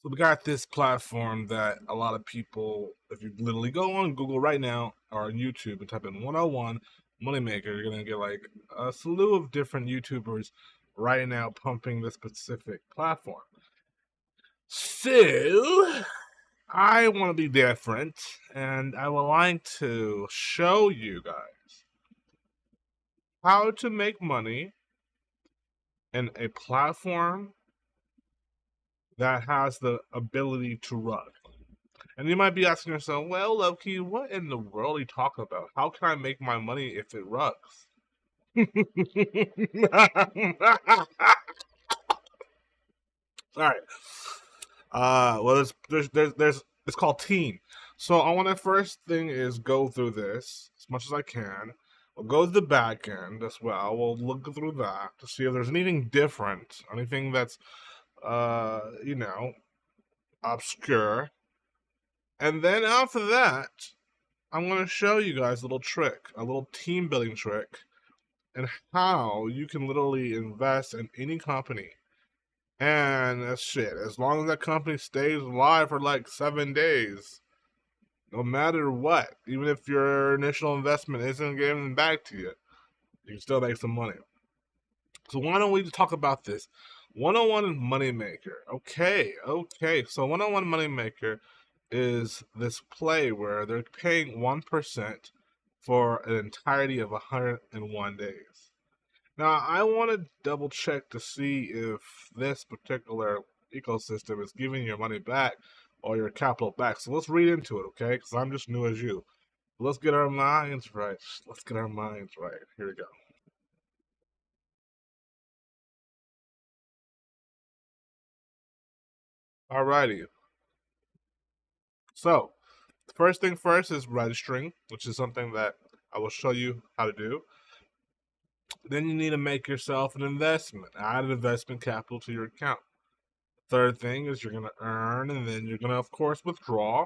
So we got this platform that a lot of people, if you literally go on Google right now or on YouTube and type in 101 Moneymaker, you're gonna get like a slew of different YouTubers right now pumping this specific platform. So I want to be different, and I would like to show you guys how to make money in a platform that has the ability to run. And you might be asking yourself, well, Loki, what in the world are you talking about? How can I make my money if it rugs? All right. Well, there's it's called Team. So I want to first thing is go through this as much as I can. We'll go to the back end as well. We'll look through that to see if there's anything different, anything that's you know, obscure. And then after that, I'm going to show you guys a little trick, a little team building trick, and how you can literally invest in any company. And that's shit. As long as that company stays alive for like 7 days, no matter what, even if your initial investment isn't getting back to you, you can still make some money. So why don't we talk about this? 101 Moneymaker. Okay. So 101 Moneymaker is this play where they're paying 1% for an entirety of 101 days. Now, I want to double check to see if this particular ecosystem is giving your money back or your capital back. So let's read into it, okay? Because I'm just new as you. Let's get our minds right. Let's get our minds right. Here we go. Alrighty. So, the first thing first is registering, which is something that I will show you how to do. Then you need to make yourself an investment. Add an investment capital to your account. Third thing is you're going to earn, and then you're going to, of course, withdraw.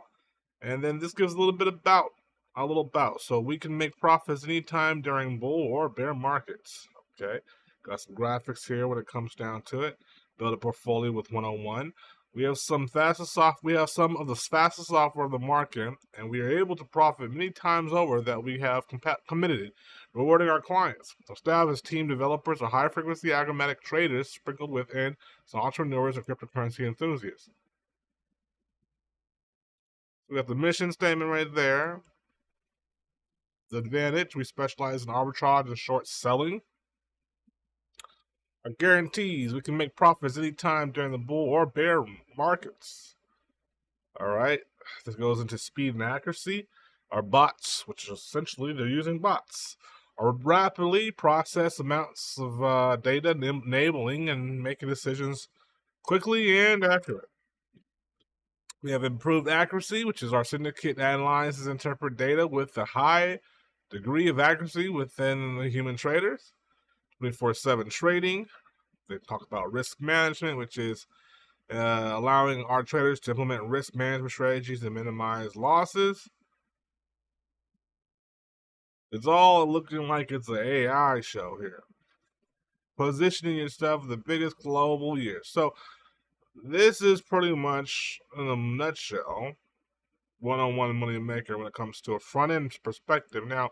And then this gives a little bit about, a little bout. So we can make profits anytime during bull or bear markets. Okay, got some graphics here when it comes down to it. Build a portfolio with 101. We have some we have some of the fastest software on the market, and we are able to profit many times over that we have committed, rewarding our clients. Our staff is team developers or high-frequency agamatic traders sprinkled within some entrepreneurs and cryptocurrency enthusiasts. We got the mission statement right there. The advantage, we specialize in arbitrage and short selling. Our guarantees, we can make profits anytime during the bull or bear markets. All right, this goes into speed and accuracy. Our bots, which is essentially they're using bots, are rapidly process amounts of data, enabling and making decisions quickly and accurate. We have improved accuracy, which is our syndicate analyzes and interpret data with a high degree of accuracy within the human traders. 24/7 trading. They talk about risk management, which is allowing our traders to implement risk management strategies to minimize losses. It's all looking like it's an AI show here. Positioning yourself in the biggest global year. So this is pretty much, in a nutshell, 101 Moneymaker when it comes to a front-end perspective. Now,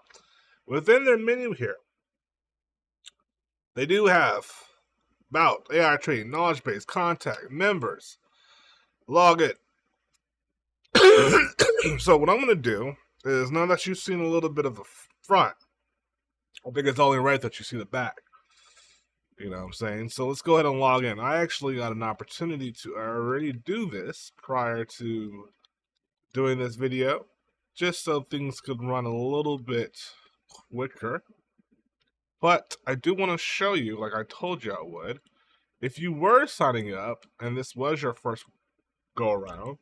within their menu here, they do have about AI trading, knowledge base, contact, members, log in. So what I'm going to do is, now that you've seen a little bit of the front, I think it's only right that you see the back. You know what I'm saying? So let's go ahead and log in. I actually got an opportunity to already do this prior to doing this video, just so things could run a little bit quicker. But I do want to show you, like I told you I would, if you were signing up and this was your first go around,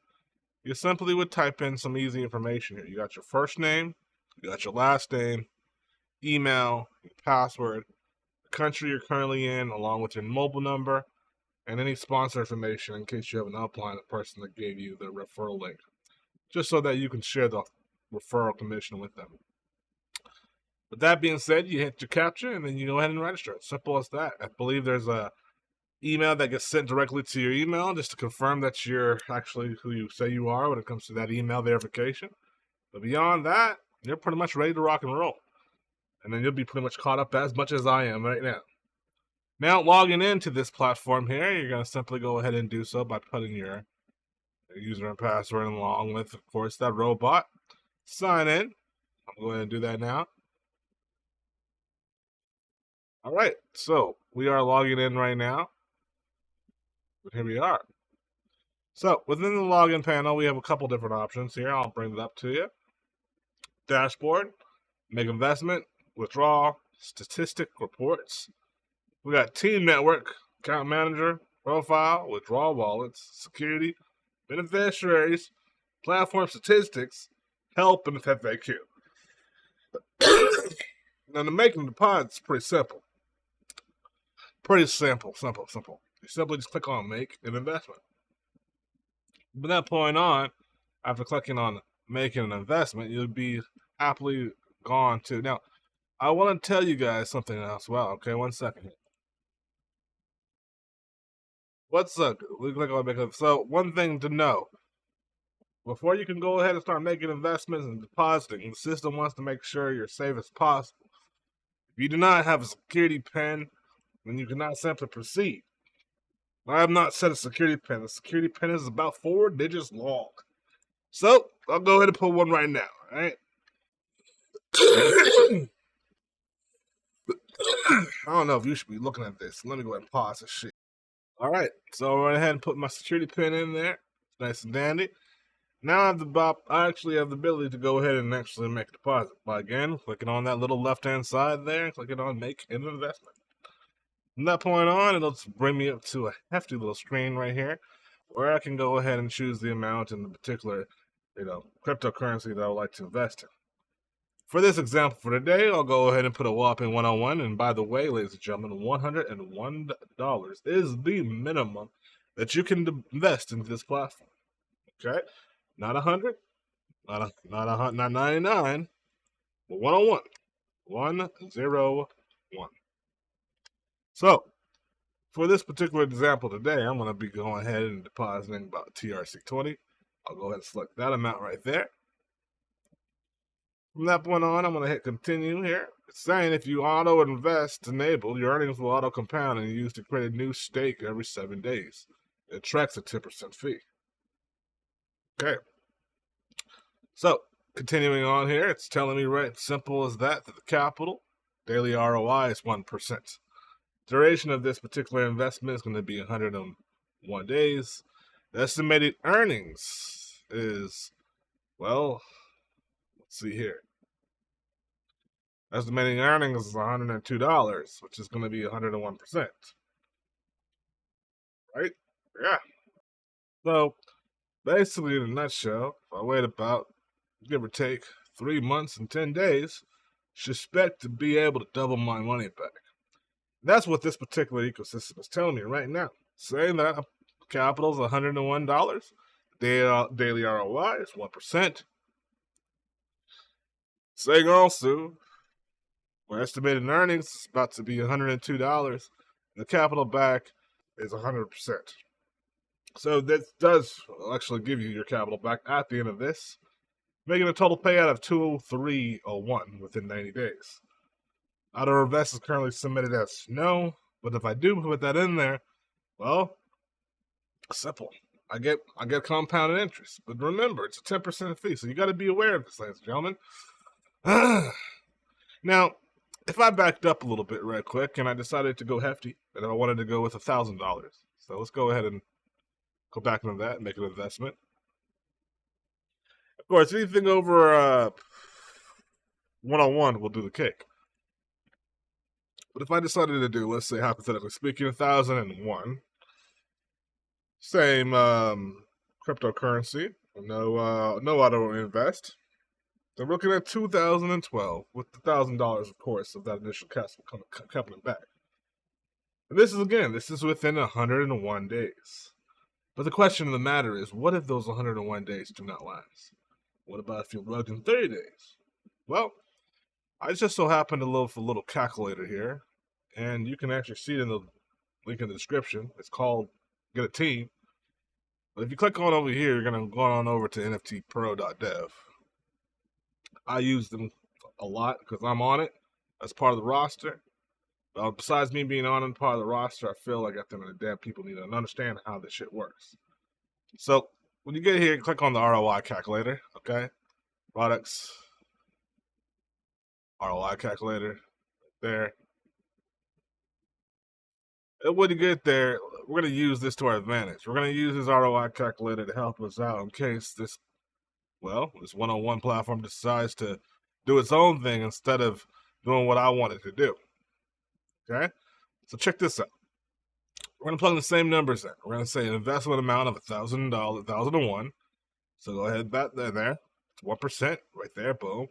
you simply would type in some easy information here. You got your first name, you got your last name, email, your password, the country you're currently in, along with your mobile number, and any sponsor information in case you have an upline, the person that gave you the referral link, just so that you can share the referral commission with them. With that being said, you hit your captcha and then you go ahead and register. It's simple as that. I believe there's a email that gets sent directly to your email just to confirm that you're actually who you say you are when it comes to that email verification. But beyond that, you're pretty much ready to rock and roll. And then you'll be pretty much caught up as much as I am right now. Now, logging into this platform here, you're going to simply go ahead and do so by putting your user and password along with, of course, that robot. Sign in. I'm going to do that now. All right, so we are logging in right now. Here we are. So within the login panel, we have a couple different options here. I'll bring it up to you. Dashboard, make investment, withdraw, statistic reports. We got team network, account manager, profile, withdrawal wallets, security, beneficiaries, platform statistics, help, and FAQ. Now the making deposits is pretty simple. Simple. You simply just click on make an investment. From that point on, after clicking on making an investment, you'll be happily gone to. Now, I want to tell you guys something else. Well, okay, 1 second here. What's up? We click on make. So, one thing to know: before you can go ahead and start making investments and depositing, the system wants to make sure you're safe as possible. If you do not have a security pin, then you cannot simply proceed. I have not set a security pin. The security pin is about 4 digits long. So, I'll go ahead and put one right now, alright? I don't know if you should be looking at this. Let me go ahead and pause this shit. Alright, so I went ahead and put my security pin in there. Nice and dandy. Now I actually have the ability to go ahead and actually make a deposit by, again, clicking on that little left-hand side there, clicking on make an investment. From that point on, it'll bring me up to a hefty little screen right here, where I can go ahead and choose the amount in the particular, cryptocurrency that I would like to invest in. For this example for today, I'll go ahead and put a whopping 101. And by the way, ladies and gentlemen, $101 is the minimum that you can invest into this platform. Okay, not 100, not 99, but 101. 101. So, for this particular example today, I'm going to be going ahead and depositing about TRC20. I'll go ahead and select that amount right there. From that point on, I'm going to hit continue here. It's saying if you auto invest enabled, your earnings will auto compound and use to create a new stake every 7 days. It tracks a 10% fee. Okay. So, continuing on here, it's telling me right simple as that the capital, daily ROI is 1%. Duration of this particular investment is going to be 101 days. The estimated earnings is, well, let's see here. Estimating earnings is $102, which is going to be 101%. Right? Yeah. So, basically, in a nutshell, if I wait about, give or take, 3 months and 10 days, should expect to be able to double my money back. That's what this particular ecosystem is telling me right now. Saying that capital is $101, daily ROI is 1%. Saying also, my estimated earnings is about to be $102. The capital back is 100%. So this does actually give you your capital back at the end of this, making a total payout of $203.01 within 90 days. Auto invest is currently submitted as no, but if I do put that in there, well, simple. I get compounded interest. But remember, it's a 10% fee, so you got to be aware of this, ladies and gentlemen. Now, if I backed up a little bit right quick and I decided to go hefty, and I wanted to go with $1,000, so let's go ahead and go back into that and make an investment. Of course, anything over 101 will do the cake. But if I decided to do, let's say hypothetically speaking, 1,001, same cryptocurrency, no auto invest. They're looking at 2012 with the $1,000, of course, of that initial capital coming back. And this is within 101 days. But the question of the matter is, what if those 101 days do not last? What about if you're plugged in 30 days? Well, I just so happened to load for a little calculator here, and you can actually see it in the link in the description. It's called Get a Team. But if you click on over here, you're going to go on over to nftpro.dev. I use them a lot because I'm on it as part of the roster. Besides me being on and part of the roster, I feel like at the end of the day, people need to understand how this shit works. So when you get here, click on the ROI calculator, okay? Products, ROI calculator, there. And when you get there, we're going to use this to our advantage. We're going to use this ROI calculator to help us out in case this 101 platform decides to do its own thing instead of doing what I want it to do. Okay? So check this out. We're going to plug in the same numbers in. We're going to say an investment amount of $1,000, 1,001. So go ahead, bet there. It's 1% right there, boom.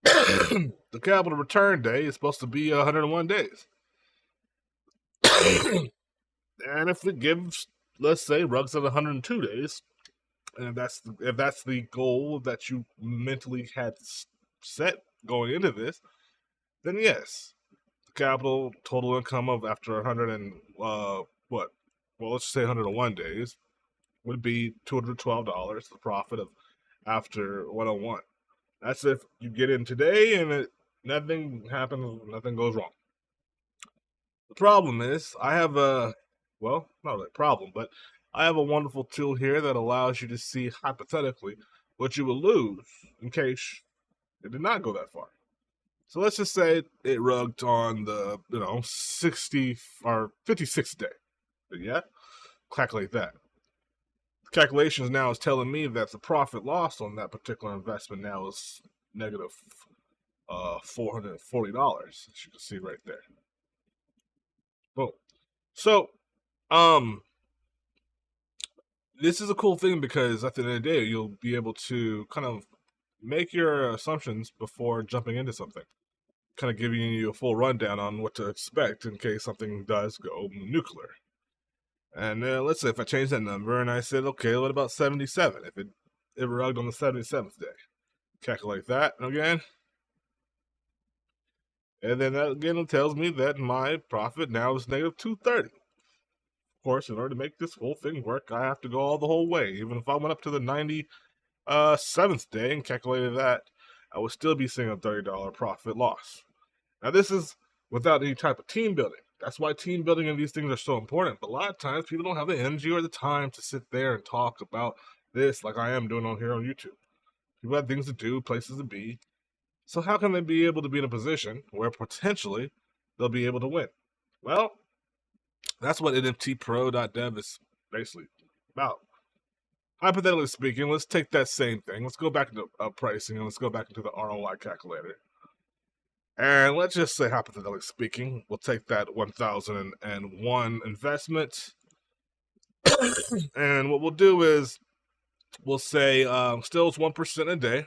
The capital return day is supposed to be 101 days. And if it gives, let's say, rugs at 102 days, and if that's the goal that you mentally had set going into this, then yes, the capital total income of after 100 and let's say 101 days would be $212. The profit of after 101. That's if you get in today and nothing happens, nothing goes wrong. The problem is, I have not really a problem, but I have a wonderful tool here that allows you to see hypothetically what you will lose in case it did not go that far. So let's just say it rugged on the 60 or 56th day. Yeah, calculate that. The calculations now is telling me that the profit loss on that particular investment now is negative $440, as you can see right there. Boom. So, this is a cool thing because at the end of the day, you'll be able to kind of make your assumptions before jumping into something. Kind of giving you a full rundown on what to expect in case something does go nuclear. And let's say if I change that number and I said, okay, what about 77? If it rugged on the 77th day. Calculate that again. And then that again tells me that my profit now is negative 230. Of course, in order to make this whole thing work, I have to go all the whole way. Even if I went up to the 97th day and calculated that, I would still be seeing a $30 profit loss. Now, this is without any type of team building. That's why team building and these things are so important. But a lot of times, people don't have the energy or the time to sit there and talk about this like I am doing on here on YouTube. People have things to do, places to be. So how can they be able to be in a position where potentially they'll be able to win? Well, that's what nftpro.dev is basically about. Hypothetically speaking, let's take that same thing. Let's go back into pricing and let's go back into the ROI calculator. And let's just say, hypothetically speaking, we'll take that 1,001 investment. And what we'll do is we'll say still it's 1% a day.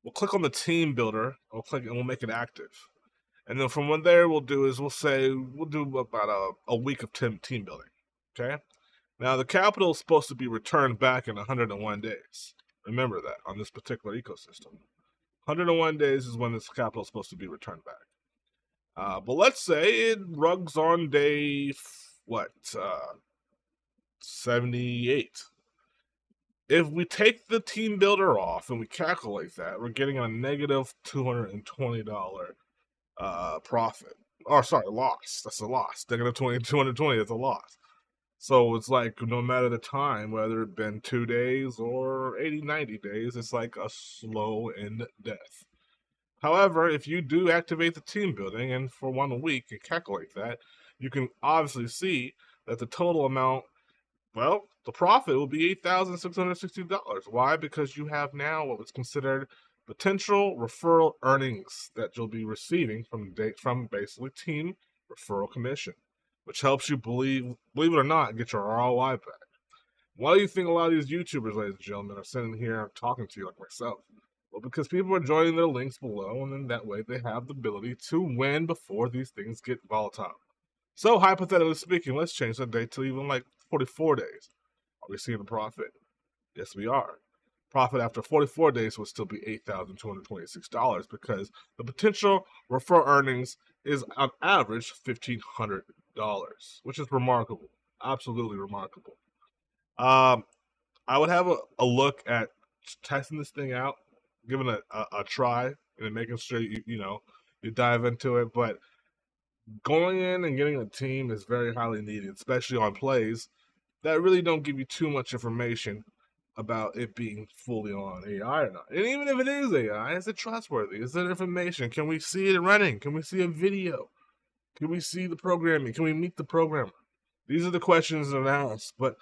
We'll click on the team builder. We'll click and we'll make it active. And then from there, we'll do about a week of team building. Okay. Now the capital is supposed to be returned back in 101 days. Remember that on this particular ecosystem. 101 days is when this capital is supposed to be returned back. But let's say it rugs on day 78. If we take the team builder off and we calculate that, we're getting a negative $220 profit. Or sorry, loss. That's a loss. Negative 220 is a loss. So it's like no matter the time, whether it's been 2 days or 80, 90 days, it's like a slow end death. However, if you do activate the team building and for 1 week and calculate that, you can obviously see that the total amount, the profit will be $8,660. Why? Because you have now what was considered potential referral earnings that you'll be receiving from basically team referral commission, which helps you believe it or not, get your ROI back. Why do you think a lot of these YouTubers, ladies and gentlemen, are sitting here and talking to you like myself? Well, because people are joining their links below, and then that way they have the ability to win before these things get volatile. So, hypothetically speaking, let's change the date to even like 44 days. Are we seeing a profit? Yes, we are. Profit after 44 days would still be $8,226 because the potential referral earnings is on average $1,500. which is remarkable. Absolutely remarkable. Um, I would have a look at testing this thing out, giving it a try, and making sure you dive into it. But going in and getting a team is very highly needed, especially on plays that really don't give you too much information about it being fully on AI or not. And even if it is AI, is it trustworthy? Is it information? Can we see it running? Can we see a video? Can we see the programming? Can we meet the programmer? These are the questions that are asked. But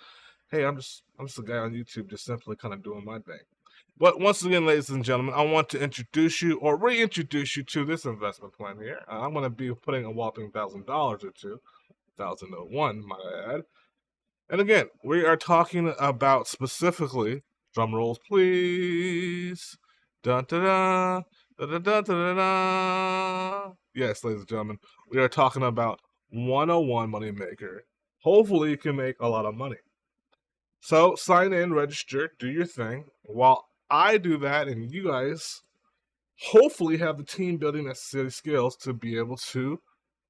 hey, I'm just a guy on YouTube just simply kind of doing my thing. But once again, ladies and gentlemen, I want to introduce you or reintroduce you to this investment plan here. I'm going to be putting a whopping $1,000 or two, 1,001, might I add. And again, we are talking about specifically, drum rolls please. Dun da da da da da da da. Yes, ladies and gentlemen, we are talking about 101 Moneymaker. Hopefully, you can make a lot of money. So sign in, register, do your thing. While I do that, and you guys hopefully have the team building necessary skills to be able to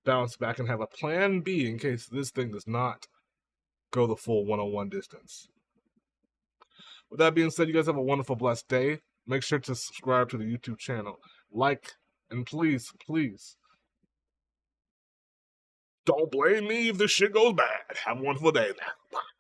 bounce back and have a plan B in case this thing does not go the full 101 distance. With that being said, you guys have a wonderful, blessed day. Make sure to subscribe to the YouTube channel. Like, and please, don't blame me if this shit goes bad. Have a wonderful day now. Bye.